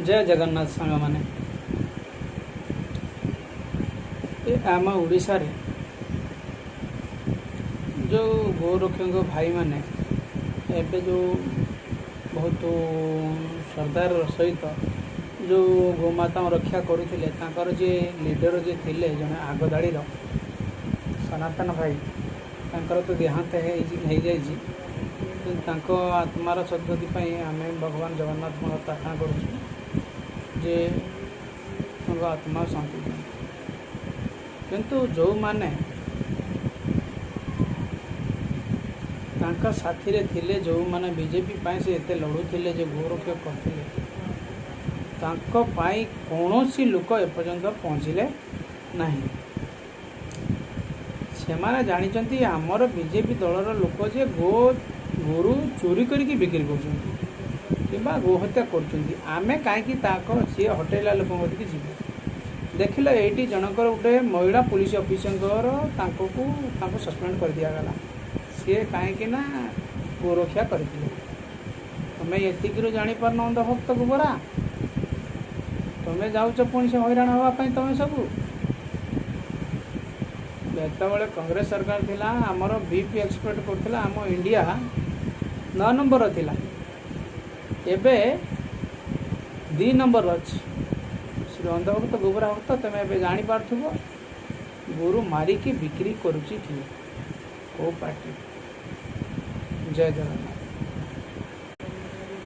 जय जगन्नाथ सांग मैंने आम ओडिशा रे जो गोरक्षक भाई मैंने एबे जो बहुत श्रद्धार सहित जो गोमाता रक्षा करुले जे लीडर जे थिले जने आगधाड़ी सनातन भाई तांकर तो देहांत हो जाइए आत्मार सद्गति आम भगवान जगन्नाथ प्रार्थना करुँ जे आत्मा शांति किंतु जो माने साथी रे थिले जो माने बीजेपी पाई से एते लड़ुले जो गोरक्षा करथिले तांको पाई कौनसी लोक एपर्यंत पहुँचले नहीं से माने जानिचंती आमर बीजेपी दलर लोक जे गोरु चोरी करिकी बिक्री कर गोहत्या करें कहीं सी हटेला लोक जीव देखिल ये जनकर गोटे महिला पुलिस अफिसर सस्पेंड कर दिगला सी कहीं गोरक्षा करते तुम्हें ये जापार अंधभक्त को बरा तुम्हें जाऊच पुणी से हैरान हाँपाई तुम्हें सब जो कांग्रेस सरकार थिला आमर बीपी एक्सपोर्ट करथिला आम इंडिया 9 नंबर थिला एबे 2 नंबर अच्छी श्री अंधभक्त गोबरा भक्त तुम ए जापार गोरु मारिकी बिक्री करुची कौ पार्टी जय जगन्नाथ।